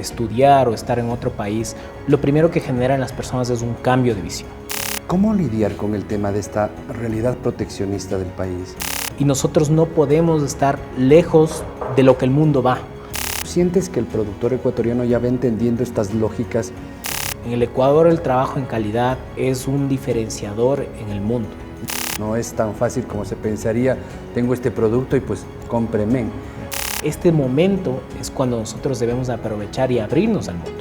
estudiar o estar en otro país, lo primero que genera en las personas es un cambio de visión. ¿Cómo lidiar con el tema de esta realidad proteccionista del país? Y nosotros no podemos estar lejos de lo que el mundo va. ¿Sientes que el productor ecuatoriano ya va entendiendo estas lógicas? En el Ecuador el trabajo en calidad es un diferenciador en el mundo. No es tan fácil como se pensaría, tengo este producto y pues cómpreme. Este momento es cuando nosotros debemos aprovechar y abrirnos al mundo.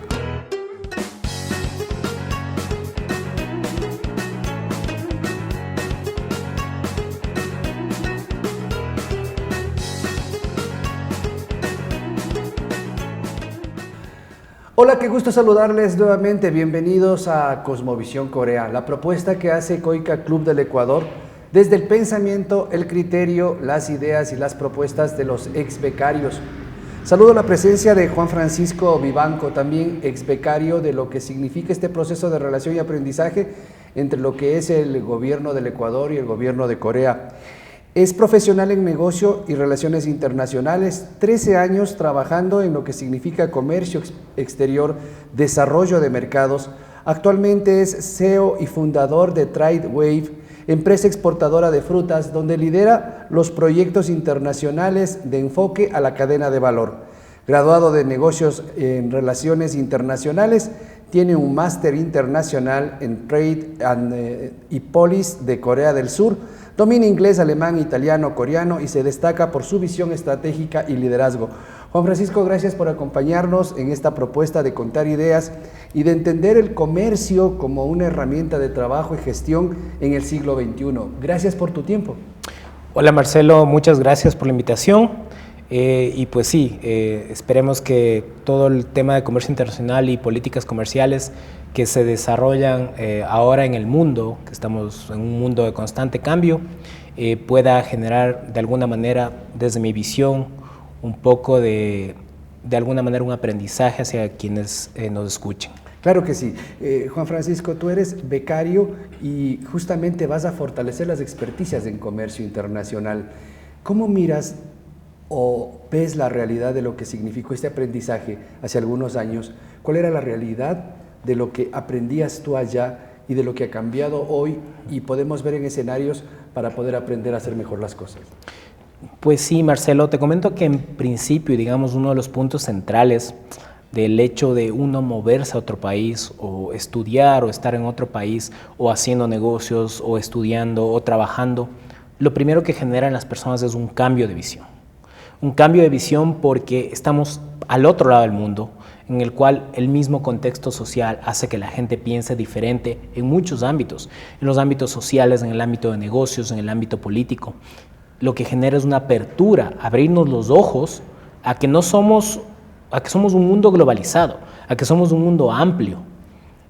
Hola, qué gusto saludarles nuevamente. Bienvenidos a Cosmovisión Corea, la propuesta que hace COICA Club del Ecuador desde el pensamiento, el criterio, las ideas y las propuestas de los ex becarios. Saludo la presencia de Juan Francisco Vivanco, también ex becario, de lo que significa este proceso de relación y aprendizaje entre lo que es el gobierno del Ecuador y el gobierno de Corea. Es profesional en negocio y relaciones internacionales, 13 años trabajando en lo que significa comercio exterior, desarrollo de mercados. Actualmente es CEO y fundador de TradeWave, empresa exportadora de frutas, donde lidera los proyectos internacionales de enfoque a la cadena de valor. Graduado de negocios en relaciones internacionales, tiene un máster internacional en Trade y Policy de Corea del Sur. Domina inglés, alemán, italiano, coreano y se destaca por su visión estratégica y liderazgo. Juan Francisco, gracias por acompañarnos en esta propuesta de contar ideas y de entender el comercio como una herramienta de trabajo y gestión en el siglo XXI. Gracias por tu tiempo. Hola Marcelo, muchas gracias por la invitación. Y pues sí, esperemos que todo el tema de comercio internacional y políticas comerciales que se desarrollan ahora en el mundo, que estamos en un mundo de constante cambio, pueda generar de alguna manera, desde mi visión, un poco de alguna manera un aprendizaje hacia quienes nos escuchen. Claro que sí. Juan Francisco, tú eres becario y justamente vas a fortalecer las experticias en comercio internacional. ¿Cómo miras o ves la realidad de lo que significó este aprendizaje hace algunos años? ¿Cuál era la realidad de lo que aprendías tú allá y de lo que ha cambiado hoy y podemos ver en escenarios para poder aprender a hacer mejor las cosas? Pues sí, Marcelo, te comento que en principio, digamos, uno de los puntos centrales del hecho de uno moverse a otro país o estudiar o estar en otro país o haciendo negocios o estudiando o trabajando, lo primero que genera en las personas es un cambio de visión. Un cambio de visión porque estamos al otro lado del mundo, en el cual el mismo contexto social hace que la gente piense diferente en muchos ámbitos, en los ámbitos sociales, en el ámbito de negocios, en el ámbito político. Lo que genera es una apertura, abrirnos los ojos a que somos un mundo globalizado, a que somos un mundo amplio.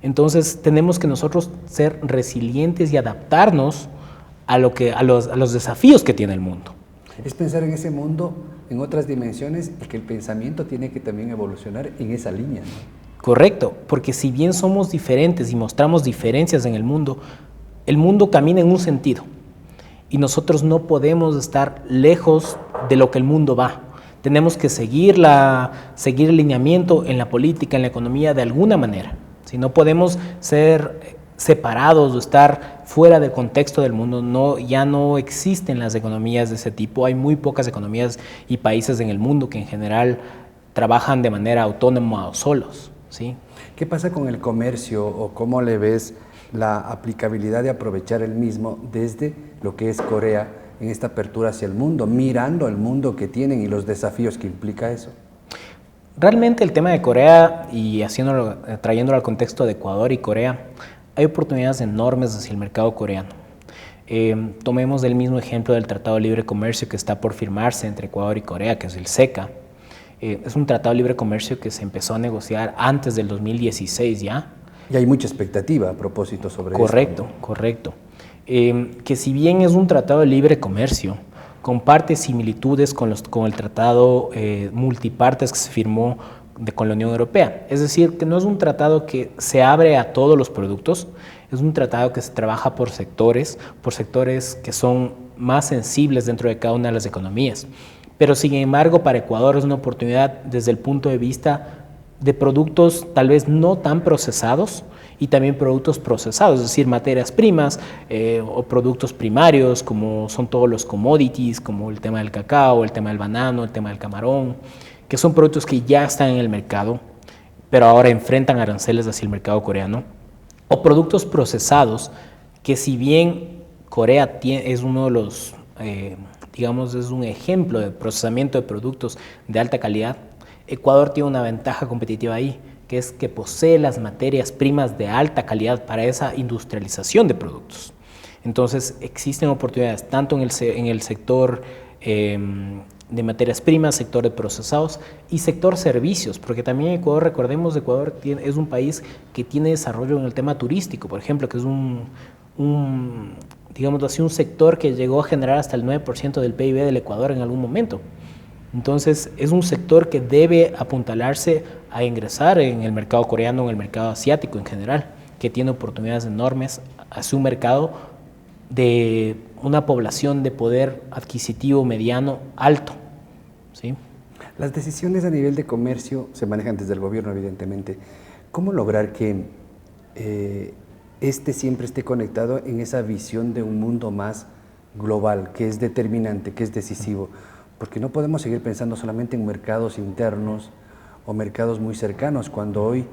Entonces tenemos que nosotros ser resilientes y adaptarnos a los desafíos que tiene el mundo. Es pensar en ese mundo en otras dimensiones y que el pensamiento tiene que también evolucionar en esa línea, ¿no? Correcto, porque si bien somos diferentes y mostramos diferencias en el mundo camina en un sentido y nosotros no podemos estar lejos de lo que el mundo va. Tenemos que seguir el lineamiento en la política, en la economía de alguna manera. Si no podemos ser separados o estar fuera del contexto del mundo, ya no existen las economías de ese tipo. Hay muy pocas economías y países en el mundo que en general trabajan de manera autónoma o solos, ¿sí? ¿Qué pasa con el comercio o cómo le ves la aplicabilidad de aprovechar el mismo desde lo que es Corea en esta apertura hacia el mundo, mirando el mundo que tienen y los desafíos que implica eso? Realmente el tema de Corea y trayéndolo al contexto de Ecuador y Corea, hay oportunidades enormes hacia el mercado coreano. Tomemos el mismo ejemplo del Tratado de Libre Comercio que está por firmarse entre Ecuador y Corea, que es el CECA. Es un Tratado de Libre Comercio que se empezó a negociar antes del 2016 ya. Y hay mucha expectativa a propósito sobre esto. Correcto. Que si bien es un Tratado de Libre Comercio, comparte similitudes con el Tratado multipartes que se firmó con la Unión Europea. Es decir, que no es un tratado que se abre a todos los productos, es un tratado que se trabaja por sectores que son más sensibles dentro de cada una de las economías. Pero sin embargo, para Ecuador es una oportunidad desde el punto de vista de productos tal vez no tan procesados y también productos procesados, es decir, materias primas o productos primarios, como son todos los commodities, como el tema del cacao, el tema del banano, el tema del camarón, que son productos que ya están en el mercado, pero ahora enfrentan aranceles hacia el mercado coreano, o productos procesados, que si bien Corea es uno de los, digamos, es un ejemplo de procesamiento de productos de alta calidad, Ecuador tiene una ventaja competitiva ahí, que es que posee las materias primas de alta calidad para esa industrialización de productos. Entonces, existen oportunidades tanto en el sector de materias primas, sector de procesados y sector servicios, porque también Ecuador, recordemos, Ecuador es un país que tiene desarrollo en el tema turístico, por ejemplo, que es digamos así, un sector que llegó a generar hasta el 9% del PIB del Ecuador en algún momento. Entonces, es un sector que debe apuntalarse a ingresar en el mercado coreano, en el mercado asiático en general, que tiene oportunidades enormes hacia un mercado de una población de poder adquisitivo mediano alto, ¿sí? Las decisiones a nivel de comercio se manejan desde el gobierno, evidentemente. ¿Cómo lograr que este siempre esté conectado en esa visión de un mundo más global, que es determinante, que es decisivo? Porque no podemos seguir pensando solamente en mercados internos o mercados muy cercanos, cuando hoy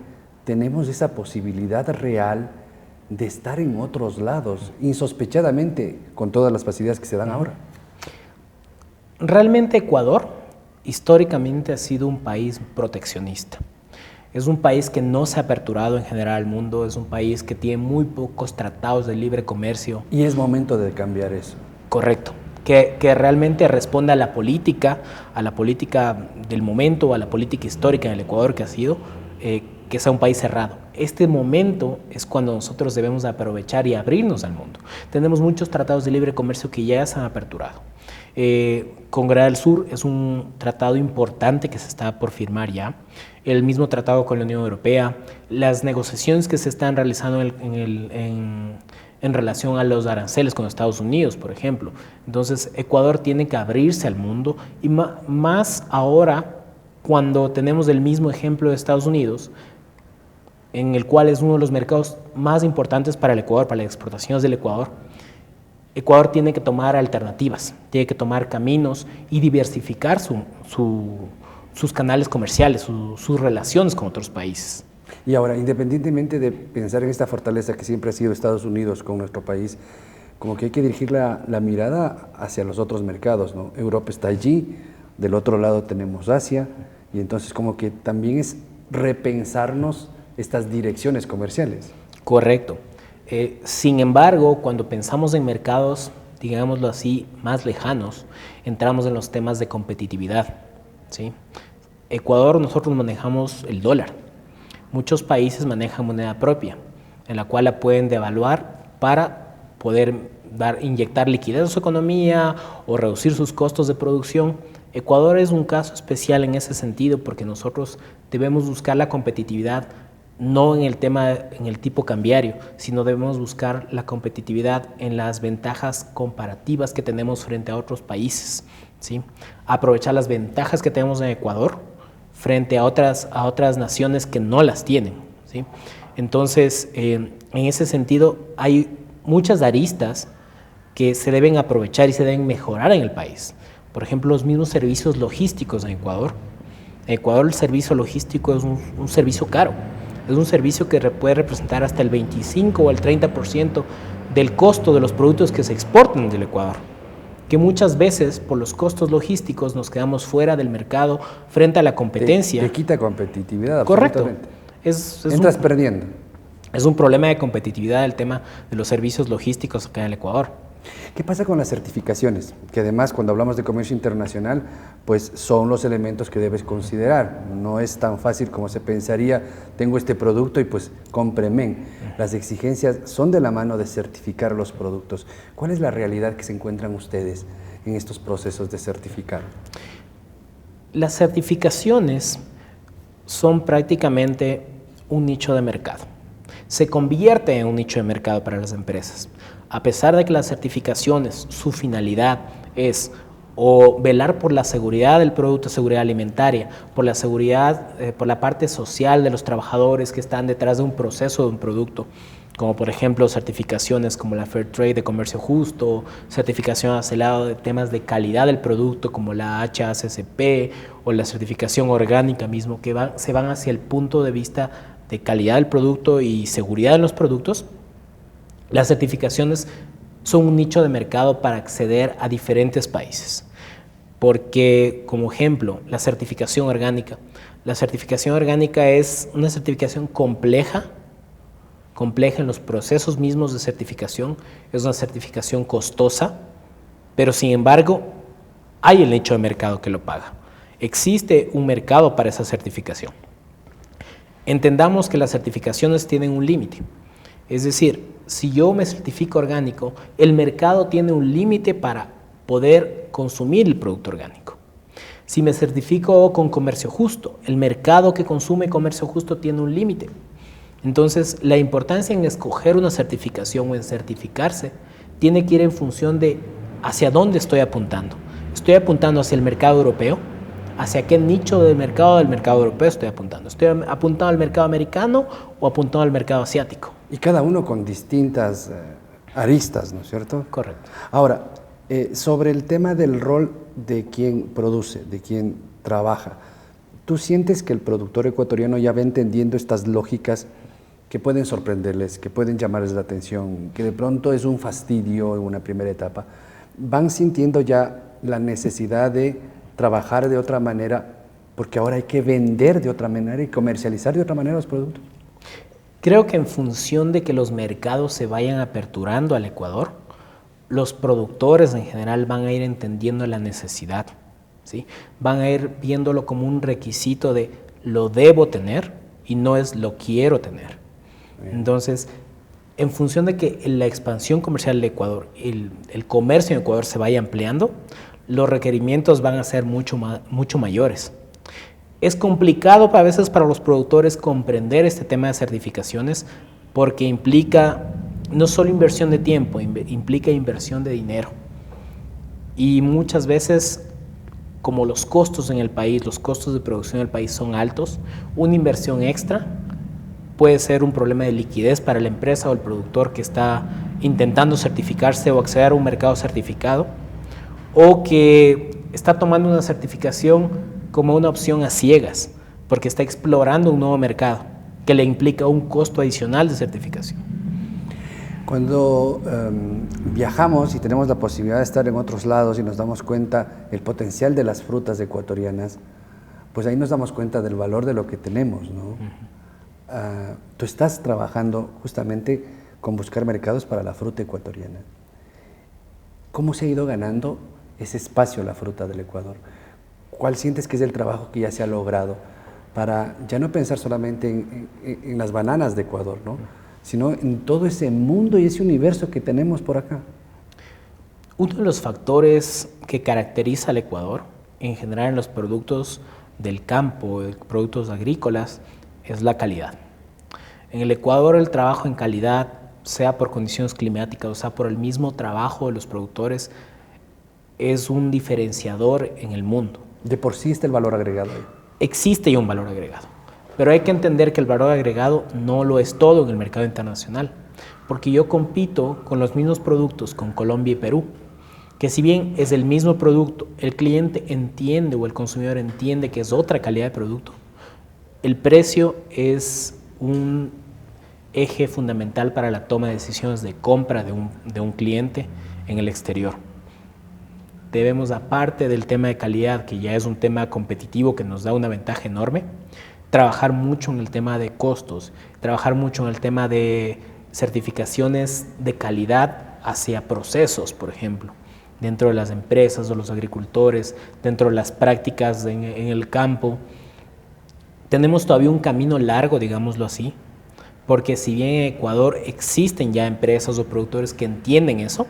tenemos esa posibilidad real de estar en otros lados, insospechadamente, con todas las facilidades que se dan ahora. Realmente Ecuador históricamente ha sido un país proteccionista. Es un país que no se ha aperturado en general al mundo, es un país que tiene muy pocos tratados de libre comercio. Y es momento de cambiar eso. Correcto. Que realmente responde a la política del momento, a la política histórica en el Ecuador que ha sido, que sea un país cerrado. Este momento es cuando nosotros debemos aprovechar y abrirnos al mundo. Tenemos muchos tratados de libre comercio que ya se han aperturado. Con Corea del Sur es un tratado importante que se está por firmar ya. El mismo tratado con la Unión Europea, las negociaciones que se están realizando en relación a los aranceles con Estados Unidos, por ejemplo. Entonces, Ecuador tiene que abrirse al mundo y más ahora cuando tenemos el mismo ejemplo de Estados Unidos, en el cual es uno de los mercados más importantes para el Ecuador, para las exportaciones del Ecuador. Ecuador tiene que tomar alternativas, tiene que tomar caminos y diversificar sus canales comerciales, sus relaciones con otros países. Y ahora, independientemente de pensar en esta fortaleza que siempre ha sido Estados Unidos con nuestro país, como que hay que dirigir la mirada hacia los otros mercados, ¿no? Europa está allí, del otro lado tenemos Asia, y entonces como que también es repensarnos estas direcciones comerciales. Correcto. Sin embargo, cuando pensamos en mercados, digámoslo así, más lejanos, entramos en los temas de competitividad, ¿sí? Ecuador, nosotros manejamos el dólar. Muchos países manejan moneda propia, en la cual la pueden devaluar para poder inyectar liquidez a su economía o reducir sus costos de producción. Ecuador es un caso especial en ese sentido porque nosotros debemos buscar la competitividad no en el tipo cambiario, sino debemos buscar la competitividad en las ventajas comparativas que tenemos frente a otros países, ¿sí? Aprovechar las ventajas que tenemos en Ecuador frente a otras naciones que no las tienen, ¿sí? Entonces, en ese sentido, hay muchas aristas que se deben aprovechar y se deben mejorar en el país. Por ejemplo, los mismos servicios logísticos en Ecuador. En Ecuador el servicio logístico es un servicio caro. Es un servicio que puede representar hasta el 25 o el 30% del costo de los productos que se exportan del Ecuador, que muchas veces por los costos logísticos nos quedamos fuera del mercado frente a la competencia. Te quita competitividad. Correcto. Entras perdiendo. Es un problema de competitividad el tema de los servicios logísticos acá en el Ecuador. ¿Qué pasa con las certificaciones? Que además cuando hablamos de comercio internacional, pues son los elementos que debes considerar. No es tan fácil como se pensaría, tengo este producto y pues cómpreme. Las exigencias son de la mano de certificar los productos. ¿Cuál es la realidad que se encuentran ustedes en estos procesos de certificar? Las certificaciones son prácticamente un nicho de mercado. Se convierte en un nicho de mercado para las empresas. A pesar de que las certificaciones, su finalidad es o velar por la seguridad del producto, seguridad alimentaria, por la seguridad, por la parte social de los trabajadores que están detrás de un proceso de un producto, como por ejemplo certificaciones como la Fair Trade de comercio justo, certificación acelada de temas de calidad del producto como la HACCP o la certificación orgánica mismo, que se van hacia el punto de vista de calidad del producto y seguridad en los productos. Las certificaciones son un nicho de mercado para acceder a diferentes países, porque como ejemplo, la certificación orgánica. La certificación orgánica es una certificación compleja en los procesos mismos de certificación, es una certificación costosa, pero sin embargo hay el nicho de mercado que lo paga. Existe un mercado para esa certificación. Entendamos que las certificaciones tienen un límite, es decir, si yo me certifico orgánico, el mercado tiene un límite para poder consumir el producto orgánico. Si me certifico con comercio justo, el mercado que consume comercio justo tiene un límite. Entonces, la importancia en escoger una certificación o en certificarse tiene que ir en función de hacia dónde estoy apuntando. ¿Estoy apuntando hacia el mercado europeo? ¿Hacia qué nicho del mercado europeo estoy apuntando? ¿Estoy apuntando al mercado americano o apuntando al mercado asiático? Y cada uno con distintas aristas, ¿no es cierto? Correcto. Ahora, sobre el tema del rol de quien produce, de quien trabaja, ¿tú sientes que el productor ecuatoriano ya va entendiendo estas lógicas que pueden sorprenderles, que pueden llamarles la atención, que de pronto es un fastidio en una primera etapa? ¿Van sintiendo ya la necesidad de trabajar de otra manera porque ahora hay que vender de otra manera y comercializar de otra manera los productos? Creo que en función de que los mercados se vayan aperturando al Ecuador, los productores en general van a ir entendiendo la necesidad, ¿sí? Van a ir viéndolo como un requisito de lo debo tener y no es lo quiero tener. Bien. Entonces, en función de que la expansión comercial de Ecuador, el comercio en Ecuador se vaya ampliando, los requerimientos van a ser mucho mayores. Es complicado a veces para los productores comprender este tema de certificaciones porque implica no solo inversión de tiempo, implica inversión de dinero. Y muchas veces, como los costos en el país, los costos de producción en el país son altos, una inversión extra puede ser un problema de liquidez para la empresa o el productor que está intentando certificarse o acceder a un mercado certificado, o que está tomando una certificación como una opción a ciegas, porque está explorando un nuevo mercado que le implica un costo adicional de certificación. Cuando viajamos y tenemos la posibilidad de estar en otros lados y nos damos cuenta el potencial de las frutas ecuatorianas, pues ahí nos damos cuenta del valor de lo que tenemos, ¿no? Tú estás trabajando justamente con buscar mercados para la fruta ecuatoriana. ¿Cómo se ha ido ganando ese espacio la fruta del Ecuador? ¿Cuál sientes que es el trabajo que ya se ha logrado para ya no pensar solamente en las bananas de Ecuador, ¿no? Sino en todo ese mundo y ese universo que tenemos por acá? Uno de los factores que caracteriza al Ecuador, en general en los productos del campo, productos agrícolas, es la calidad. En el Ecuador el trabajo en calidad, sea por condiciones climáticas o sea por el mismo trabajo de los productores, es un diferenciador en el mundo. De por sí está el valor agregado ahí. Existe ya un valor agregado, pero hay que entender que el valor agregado no lo es todo en el mercado internacional, porque yo compito con los mismos productos con Colombia y Perú, que si bien es el mismo producto, el cliente entiende o el consumidor entiende que es otra calidad de producto, el precio es un eje fundamental para la toma de decisiones de compra de un cliente en el exterior. Debemos, aparte del tema de calidad, que ya es un tema competitivo que nos da una ventaja enorme, trabajar mucho en el tema de costos, trabajar mucho en el tema de certificaciones de calidad hacia procesos, por ejemplo, dentro de las empresas o los agricultores, dentro de las prácticas en el campo. Tenemos todavía un camino largo, digámoslo así, porque si bien en Ecuador existen ya empresas o productores que entienden eso,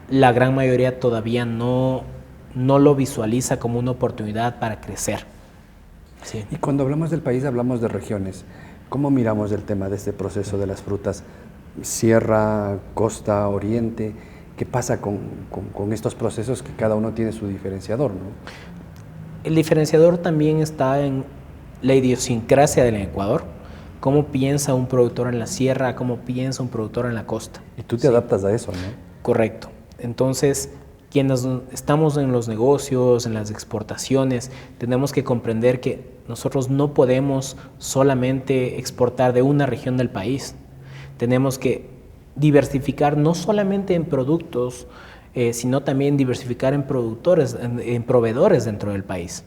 la gran mayoría todavía no lo visualiza como una oportunidad para crecer. Sí. Y cuando hablamos del país, hablamos de regiones. ¿Cómo miramos el tema de este proceso de las frutas? Sierra, costa, oriente. ¿Qué pasa con estos procesos que cada uno tiene su diferenciador, ¿no? El diferenciador también está en la idiosincrasia del Ecuador. Cómo piensa un productor en la sierra, cómo piensa un productor en la costa. Y tú te adaptas a eso, ¿no? Correcto. Entonces, quienes estamos en los negocios, en las exportaciones, tenemos que comprender que nosotros no podemos solamente exportar de una región del país. Tenemos que diversificar no solamente en productos, sino también diversificar en productores, en proveedores dentro del país.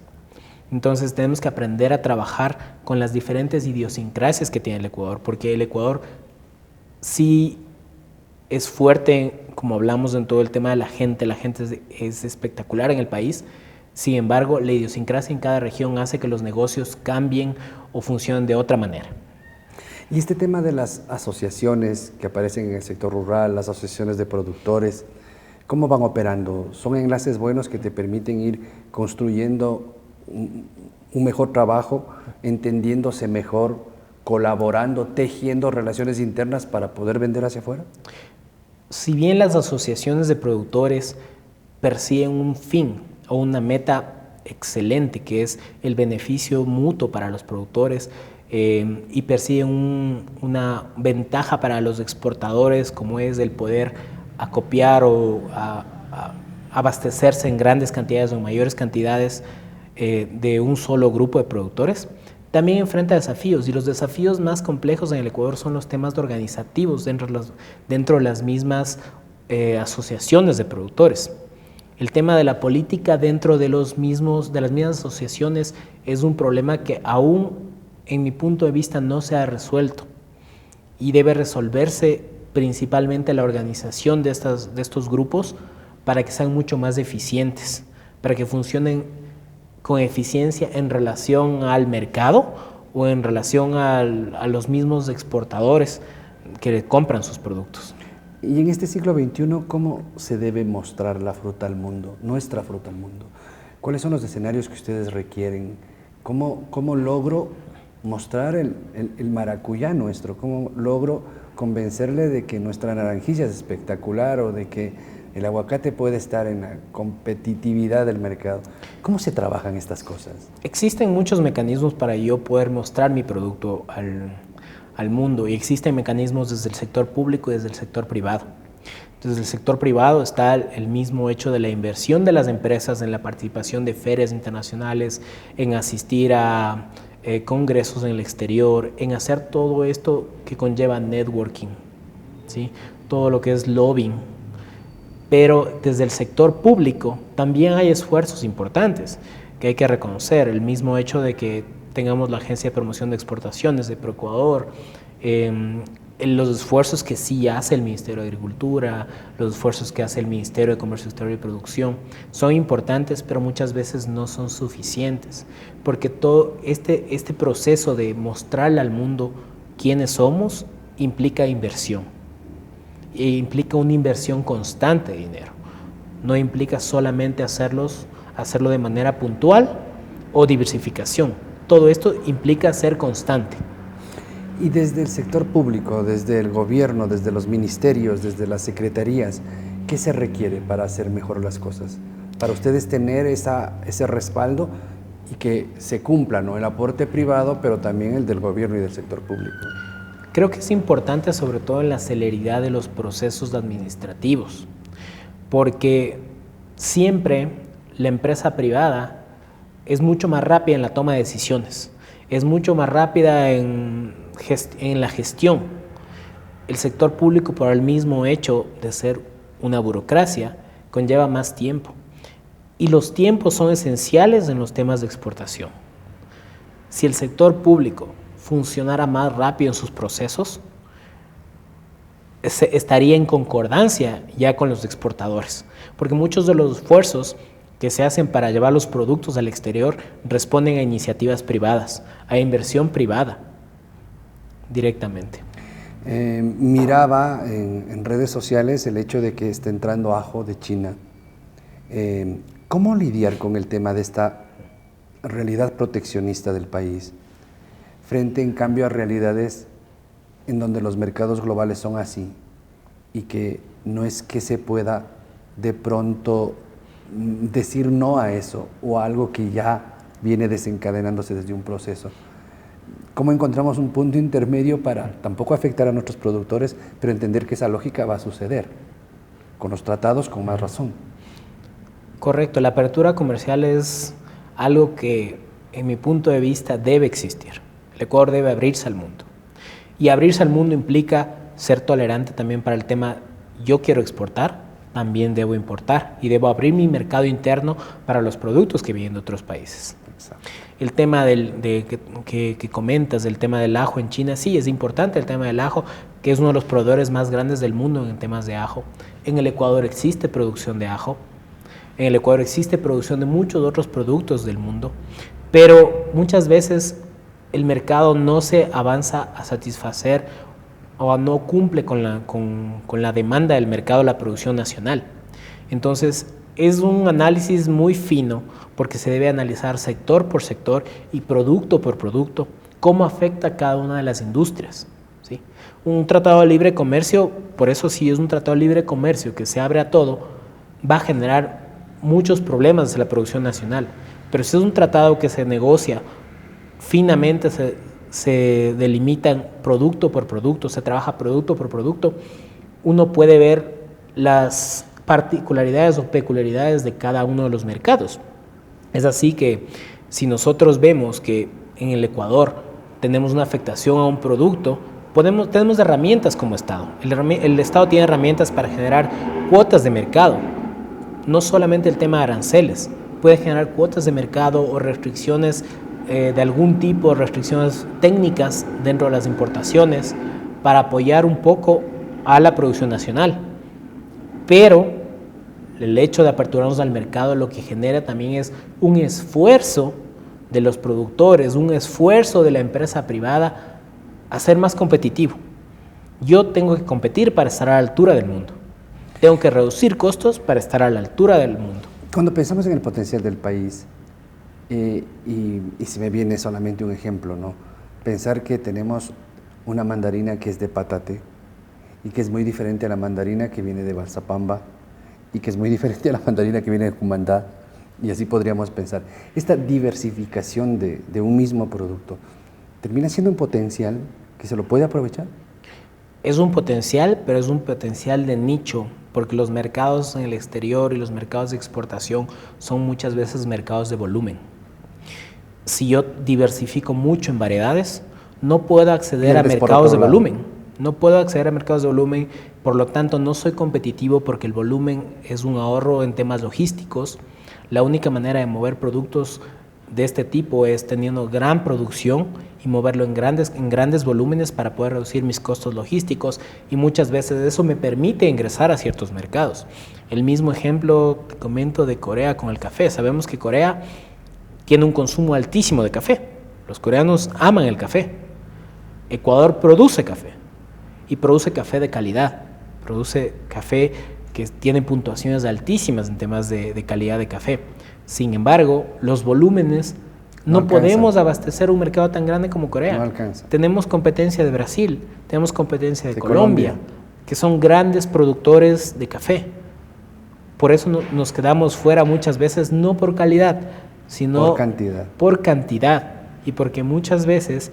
Entonces tenemos que aprender a trabajar con las diferentes idiosincrasias que tiene el Ecuador, porque el Ecuador sí es fuerte, como hablamos en todo el tema de la gente es espectacular en el país. Sin embargo, la idiosincrasia en cada región hace que los negocios cambien o funcionen de otra manera. Y este tema de las asociaciones que aparecen en el sector rural, las asociaciones de productores, ¿cómo van operando? ¿Son enlaces buenos que te permiten ir construyendo un mejor trabajo, entendiéndose mejor, colaborando, tejiendo relaciones internas para poder vender hacia afuera? Si bien las asociaciones de productores persiguen un fin o una meta excelente, que es el beneficio mutuo para los productores, y persiguen una ventaja para los exportadores, como es el poder acopiar o abastecerse en grandes cantidades o en mayores cantidades de un solo grupo de productores, también enfrenta desafíos, y los desafíos más complejos en el Ecuador son los temas organizativos dentro de las mismas asociaciones de productores. El tema de la política dentro de las mismas asociaciones es un problema que aún, en mi punto de vista, no se ha resuelto, y debe resolverse principalmente la organización de estos grupos para que sean mucho más eficientes, para que funcionen con eficiencia en relación al mercado o en relación a los mismos exportadores que compran sus productos. Y en este siglo XXI, ¿cómo se debe mostrar la fruta al mundo, nuestra fruta al mundo? ¿Cuáles son los escenarios que ustedes requieren? ¿Cómo logro mostrar el maracuyá nuestro? ¿Cómo logro convencerle de que nuestra naranjilla es espectacular o de que el aguacate puede estar en la competitividad del mercado? ¿Cómo se trabajan estas cosas? Existen muchos mecanismos para yo poder mostrar mi producto al mundo, y existen mecanismos desde el sector público y desde el sector privado. Desde el sector privado está el mismo hecho de la inversión de las empresas en la participación de ferias internacionales, en asistir a congresos en el exterior, en hacer todo esto que conlleva networking, ¿sí? Todo lo que es lobbying. Pero desde el sector público también hay esfuerzos importantes que hay que reconocer. El mismo hecho de que tengamos la Agencia de Promoción de Exportaciones de Proecuador, los esfuerzos que sí hace el Ministerio de Agricultura, los esfuerzos que hace el Ministerio de Comercio Exterior y Producción, son importantes, pero muchas veces no son suficientes, porque todo este proceso de mostrarle al mundo quiénes somos implica inversión. E implica una inversión constante de dinero. No implica solamente hacerlo de manera puntual o diversificación. Todo esto implica ser constante. Y desde el sector público, desde el gobierno, desde los ministerios, desde las secretarías, ¿qué se requiere para hacer mejor las cosas? Para ustedes tener ese respaldo y que se cumpla, ¿no?, el aporte privado, pero también el del gobierno y del sector público. Creo que es importante, sobre todo en la celeridad de los procesos administrativos, porque siempre la empresa privada es mucho más rápida en la toma de decisiones, es mucho más rápida en la gestión. El sector público, por el mismo hecho de ser una burocracia, conlleva más tiempo, y los tiempos son esenciales en los temas de exportación. Si el sector público funcionara más rápido en sus procesos, estaría en concordancia ya con los exportadores, porque muchos de los esfuerzos que se hacen para llevar los productos al exterior responden a iniciativas privadas, a inversión privada directamente. Miraba en redes sociales el hecho de que está entrando ajo de China. ¿Cómo lidiar con el tema de esta realidad proteccionista del país frente, en cambio, a realidades en donde los mercados globales son así y que no es que se pueda de pronto decir no a eso o a algo que ya viene desencadenándose desde un proceso. ¿Cómo encontramos un punto intermedio para tampoco afectar a nuestros productores, pero entender que esa lógica va a suceder? Con los tratados, con más razón. Correcto, la apertura comercial es algo que, en mi punto de vista, debe existir. El Ecuador debe abrirse al mundo. Y abrirse al mundo implica ser tolerante también para el tema, yo quiero exportar, también debo importar y debo abrir mi mercado interno para los productos que vienen de otros países. Exacto. El tema que comentas, del tema del ajo en China, sí, es importante el tema del ajo, que es uno de los proveedores más grandes del mundo en temas de ajo. En el Ecuador existe producción de ajo, en el Ecuador existe producción de muchos otros productos del mundo, pero muchas veces el mercado no se avanza a satisfacer o no cumple con la demanda del mercado, la producción nacional. Entonces, es un análisis muy fino porque se debe analizar sector por sector y producto por producto cómo afecta a cada una de las industrias, ¿sí? Un tratado de libre comercio, por eso sí es un tratado de libre comercio que se abre a todo, va a generar muchos problemas de la producción nacional. Pero si es un tratado que se negocia finamente, se delimitan producto por producto, se trabaja producto por producto, uno puede ver las particularidades o peculiaridades de cada uno de los mercados. Es así que si nosotros vemos que en el Ecuador tenemos una afectación a un producto, tenemos herramientas como Estado. El Estado tiene herramientas para generar cuotas de mercado, no solamente el tema de aranceles, puede generar cuotas de mercado o restricciones de algún tipo, restricciones técnicas dentro de las importaciones para apoyar un poco a la producción nacional. Pero el hecho de aperturarnos al mercado lo que genera también es un esfuerzo de los productores, un esfuerzo de la empresa privada a ser más competitivo. Yo tengo que competir para estar a la altura del mundo. Tengo que reducir costos para estar a la altura del mundo. Cuando pensamos en el potencial del país, y se me viene solamente un ejemplo, ¿no? Pensar que tenemos una mandarina que es de Patate y que es muy diferente a la mandarina que viene de Balsapamba y que es muy diferente a la mandarina que viene de Cumandá, y así podríamos pensar. Esta diversificación de un mismo producto termina siendo un potencial que se lo puede aprovechar. Es un potencial, pero es un potencial de nicho, porque los mercados en el exterior y los mercados de exportación son muchas veces mercados de volumen. Si yo diversifico mucho en variedades, no puedo acceder a mercados de volumen. No puedo acceder a mercados de volumen, por lo tanto no soy competitivo porque el volumen es un ahorro en temas logísticos. La única manera de mover productos de este tipo es teniendo gran producción y moverlo en grandes volúmenes para poder reducir mis costos logísticos, y muchas veces eso me permite ingresar a ciertos mercados. El mismo ejemplo te comento de Corea con el café. Sabemos que Corea tiene un consumo altísimo de café. Los coreanos aman el café. Ecuador produce café y produce café de calidad. Produce café que tiene puntuaciones altísimas en temas de calidad de café. Sin embargo, los volúmenes no podemos abastecer un mercado tan grande como Corea. No alcanza. Tenemos competencia de Brasil, tenemos competencia de Colombia, que son grandes productores de café. Por eso nos quedamos fuera muchas veces, no por calidad, sino por cantidad. Y porque muchas veces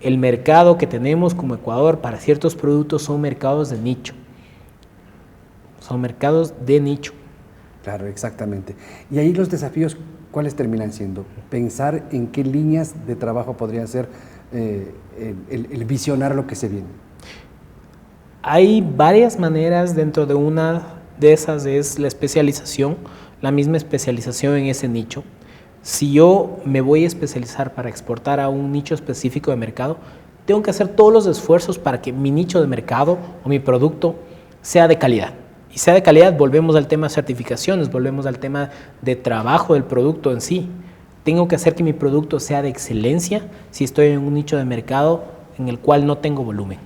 el mercado que tenemos como Ecuador para ciertos productos son mercados de nicho. Son mercados de nicho. Claro, exactamente. Y ahí los desafíos, ¿cuáles terminan siendo? Pensar en qué líneas de trabajo podrían ser el visionar lo que se viene. Hay varias maneras. Dentro de una de esas es la especialización, la misma especialización en ese nicho. Si yo me voy a especializar para exportar a un nicho específico de mercado, tengo que hacer todos los esfuerzos para que mi nicho de mercado o mi producto sea de calidad. Y sea de calidad, volvemos al tema de certificaciones, volvemos al tema de trabajo del producto en sí. Tengo que hacer que mi producto sea de excelencia si estoy en un nicho de mercado en el cual no tengo volumen.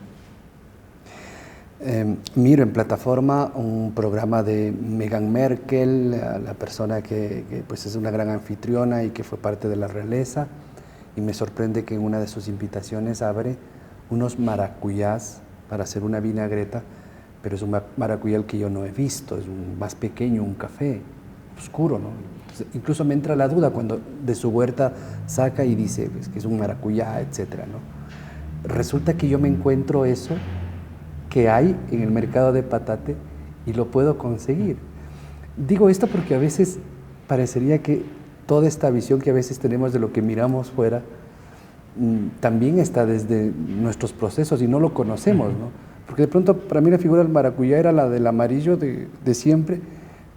Miro en plataforma un programa de Meghan Merkel, la persona que pues es una gran anfitriona y que fue parte de la realeza, y me sorprende que en una de sus invitaciones abre unos maracuyás para hacer una vinagreta, pero es un maracuyá que yo no he visto, es más pequeño, un café oscuro, ¿no? Entonces, incluso me entra la duda cuando de su huerta saca y dice pues, que es un maracuyá, etcétera, ¿no? Resulta que yo me encuentro eso que hay en el mercado de Patate y lo puedo conseguir. Digo esto porque a veces parecería que toda esta visión que a veces tenemos de lo que miramos fuera también está desde nuestros procesos y no lo conocemos, ¿no? Porque de pronto para mí la figura del maracuyá era la del amarillo de siempre,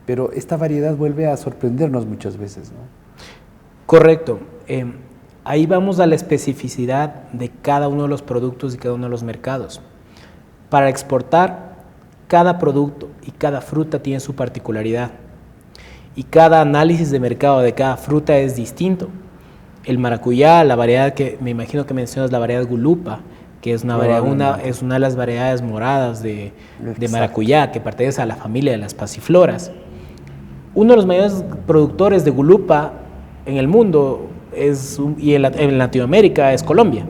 pero esta variedad vuelve a sorprendernos muchas veces, ¿no? Correcto. Ahí vamos a la especificidad de cada uno de los productos y cada uno de los mercados. Para exportar, cada producto y cada fruta tiene su particularidad y cada análisis de mercado de cada fruta es distinto. El maracuyá, la variedad que me imagino que mencionas, la variedad Gulupa, que es una de las variedades moradas de maracuyá, que pertenece a la familia de las pasifloras. Uno de los mayores productores de Gulupa en el mundo y en Latinoamérica es Colombia.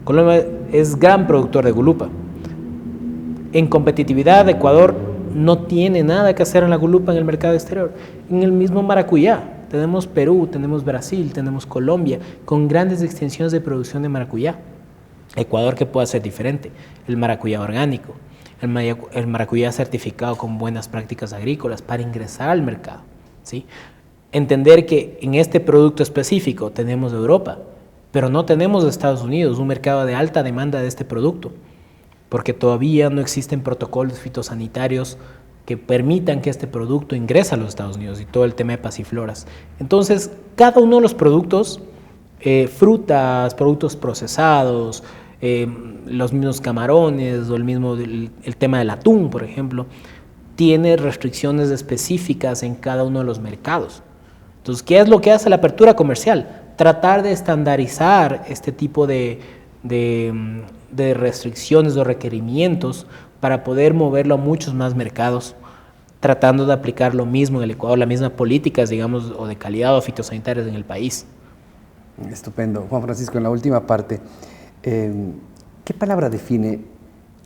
Colombia es gran productor de Gulupa. En competitividad, Ecuador no tiene nada que hacer en la Gulupa en el mercado exterior. En el mismo maracuyá, tenemos Perú, tenemos Brasil, tenemos Colombia, con grandes extensiones de producción de maracuyá. Ecuador, ¿qué puede hacer diferente? El maracuyá orgánico, el maracuyá certificado con buenas prácticas agrícolas para ingresar al mercado, ¿sí? Entender que en este producto específico tenemos de Europa, pero no tenemos de Estados Unidos, un mercado de alta demanda de este producto, porque todavía no existen protocolos fitosanitarios que permitan que este producto ingrese a los Estados Unidos y todo el tema de pasifloras. Entonces, cada uno de los productos, frutas, productos procesados, los mismos camarones o el tema del atún, por ejemplo, tiene restricciones específicas en cada uno de los mercados. Entonces, ¿qué es lo que hace la apertura comercial? Tratar de estandarizar este tipo de restricciones o requerimientos para poder moverlo a muchos más mercados, tratando de aplicar lo mismo en el Ecuador, las mismas políticas, digamos, o de calidad o fitosanitarias en el país. Estupendo. Juan Francisco, en la última parte, ¿qué palabra define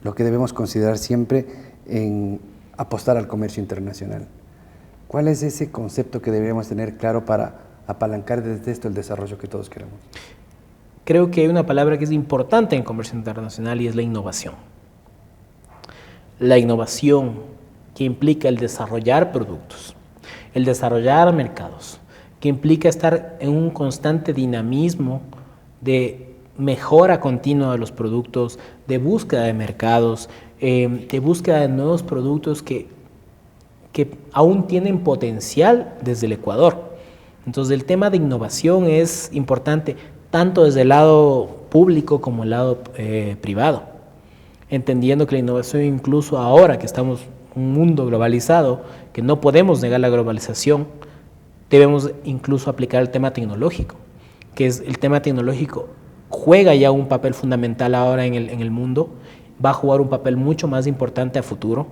lo que debemos considerar siempre en apostar al comercio internacional? ¿Cuál es ese concepto que deberíamos tener claro para apalancar desde esto el desarrollo que todos queremos? Creo que hay una palabra que es importante en comercio internacional y es la innovación. La innovación que implica el desarrollar productos, el desarrollar mercados, que implica estar en un constante dinamismo de mejora continua de los productos, de búsqueda de mercados, de búsqueda de nuevos productos que aún tienen potencial desde el Ecuador. Entonces el tema de innovación es importante tanto desde el lado público como el lado privado, entendiendo que la innovación, incluso ahora que estamos en un mundo globalizado, que no podemos negar la globalización, debemos incluso aplicar el tema tecnológico, que es el tema tecnológico juega ya un papel fundamental ahora en el mundo, va a jugar un papel mucho más importante a futuro,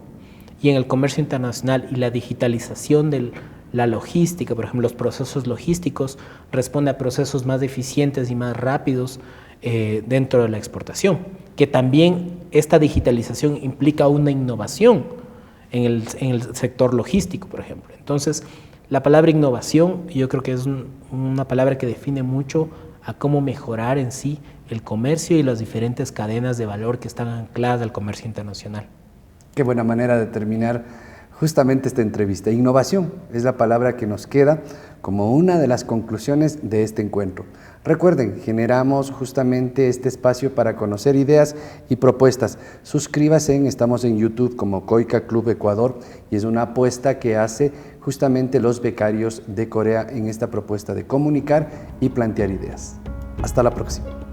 y en el comercio internacional y la digitalización de la logística, por ejemplo, los procesos logísticos responde a procesos más eficientes y más rápidos dentro de la exportación, que también esta digitalización implica una innovación en el sector logístico, por ejemplo. Entonces, la palabra innovación yo creo que es una palabra que define mucho a cómo mejorar en sí el comercio y las diferentes cadenas de valor que están ancladas al comercio internacional. Qué buena manera de terminar justamente esta entrevista. Innovación es la palabra que nos queda como una de las conclusiones de este encuentro. Recuerden, generamos justamente este espacio para conocer ideas y propuestas. Suscríbase, estamos en YouTube como Coica Club Ecuador y es una apuesta que hace justamente los becarios de Corea en esta propuesta de comunicar y plantear ideas. Hasta la próxima.